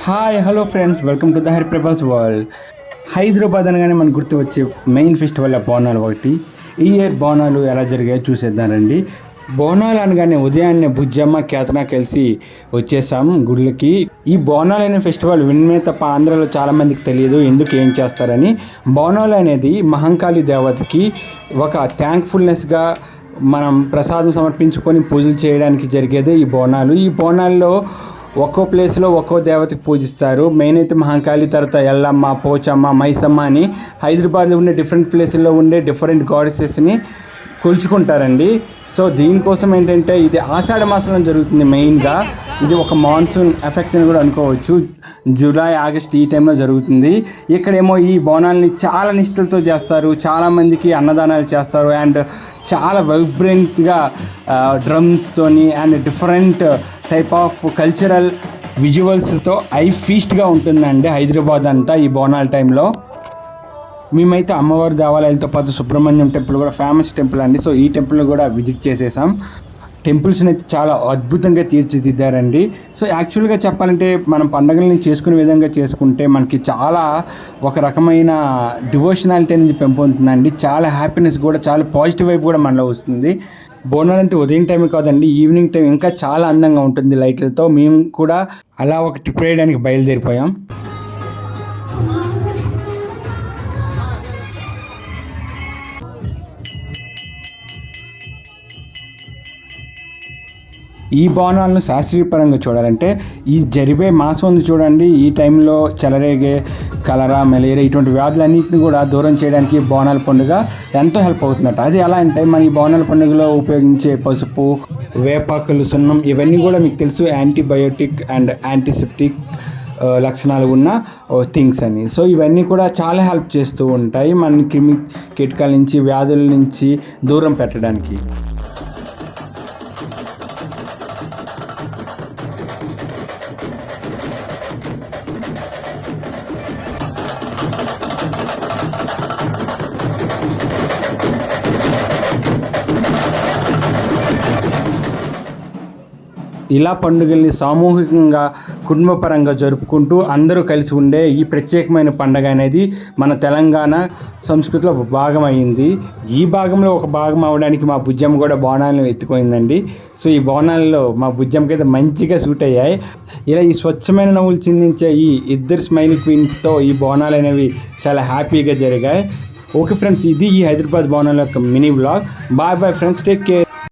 Hi hello friends, welcome to the Hariprabhas world. Hyderabad అనగానే మనకు గుర్తు వచ్చే మెయిన్ ఫెస్టివల్ బోనాలు ఒకటి. ఈ ఇయర్ బోనాలు ఎలా జరిగాయో చూసేద్దారండి. బోనాలు అనగానే ఉదయాన్నే బుజ్జమ్మ కేతన కలిసి వచ్చేసాం గుళ్ళకి. ఈ బోనాలు అనే ఫెస్టివల్ వినమే తప్ప ఆంధ్రాలో చాలామందికి తెలియదు ఎందుకు ఏం చేస్తారని. బోనాలు అనేది మహంకాళి దేవతకి ఒక థ్యాంక్ఫుల్నెస్గా మనం ప్రసాదం సమర్పించుకొని పూజలు చేయడానికి జరిగేదే ఈ బోనాలు. ఈ బోనాల్లో ఒక్కో ప్లేస్లో ఒక్కో దేవతకి పూజిస్తారు. మెయిన్ అయితే మహంకాళి, తర్వాత ఎల్లమ్మ, పోచమ్మ, మైసమ్మ అని హైదరాబాద్లో ఉండే డిఫరెంట్ ప్లేసుల్లో ఉండే డిఫరెంట్ గాడెసెస్ని కొలుచుకుంటారండి. సో దీనికోసం ఏంటంటే ఇది ఆషాఢ మాసంలో జరుగుతుంది. మెయిన్గా ఇది ఒక మాన్సూన్ ఎఫెక్ట్ అని కూడా అనుకోవచ్చు. జూలై ఆగస్ట్ ఈ టైంలో జరుగుతుంది. ఇక్కడేమో ఈ బోనాల్ని చాలా నిష్ఠలతో చేస్తారు. చాలామందికి అన్నదానాలు చేస్తారు అండ్ చాలా వైబ్రెంట్గా డ్రమ్స్తోని and different type of cultural విజువల్స్తో ఐ ఫీస్ట్గా ఉంటుందండి హైదరాబాద్ అంతా ఈ బోనాల టైంలో. మేమైతే అమ్మవారి దేవాలయాలతో పాటు సుబ్రహ్మణ్యం టెంపుల్ కూడా ఫేమస్ టెంపుల్ అండి. సో ఈ టెంపుల్ని కూడా విజిట్ చేసేసాం. టెంపుల్స్ని అయితే చాలా అద్భుతంగా తీర్చిదిద్దారండి. సో యాక్చువల్గా చెప్పాలంటే మనం పండుగల్ని చేసుకునే విధంగా చేసుకుంటే మనకి చాలా ఒక రకమైన డివోషనాలిటీ అనేది పెంపొందుతుందండి. చాలా హ్యాపీనెస్ కూడా, చాలా పాజిటివ్ వైపు కూడా మనలో వస్తుంది. బోనాలు అంటే ఉదయం టైం కాదండి, ఈవినింగ్ టైం ఇంకా చాలా అందంగా ఉంటుంది లైట్లతో. మేము కూడా అలా ఒక ట్రిప్ వేయడానికి బయలుదేరిపోయాం. ఈ బోనాలను శాస్త్రీయపరంగా చూడాలంటే ఈ జరిగే మాసం ఉంది చూడండి, ఈ టైంలో చెలరేగే కలరా, మలేరియా ఇటువంటి వ్యాధులన్నింటినీ కూడా దూరం చేయడానికి బోనాల పండుగ ఎంతో హెల్ప్ అవుతుందట. అది ఎలా అంటే మన ఈ బోనాల పండుగలో ఉపయోగించే పసుపు, వేపాకులు, సున్నం ఇవన్నీ కూడా మీకు తెలుసు యాంటీబయోటిక్ అండ్ యాంటీసెప్టిక్ లక్షణాలు ఉన్న థింగ్స్ అని. సో ఇవన్నీ కూడా చాలా హెల్ప్ చేస్తూ ఉంటాయి మన క్రిమి కీటకాల నుంచి, వ్యాధుల నుంచి దూరం పెట్టడానికి. ఇలా పండుగల్ని సామూహికంగా కుటుంబపరంగా జరుపుకుంటూ అందరూ కలిసి ఉండే ఈ ప్రత్యేకమైన పండుగ అనేది మన తెలంగాణ సంస్కృతిలో ఒక భాగం అయింది. ఈ భాగంలో ఒక భాగం అవడానికి మా బుజ్జమ్మ కూడా బోనాలను ఎత్తుకోయిందండి. సో ఈ బోనాల్లో మా బుజ్జమ్మకి అయితే మంచిగా సూట్ అయ్యాయి. ఇలా ఈ స్వచ్ఛమైన నవ్వులు చిందించే ఈ ఇద్దరు స్మైల్ క్వీన్స్తో ఈ బోనాలు అనేవి చాలా హ్యాపీగా జరిగాయి. ఓకే ఫ్రెండ్స్, ఇది ఈ హైదరాబాద్ బోనాల యొక్క mini vlog. Bye bye friends, take care.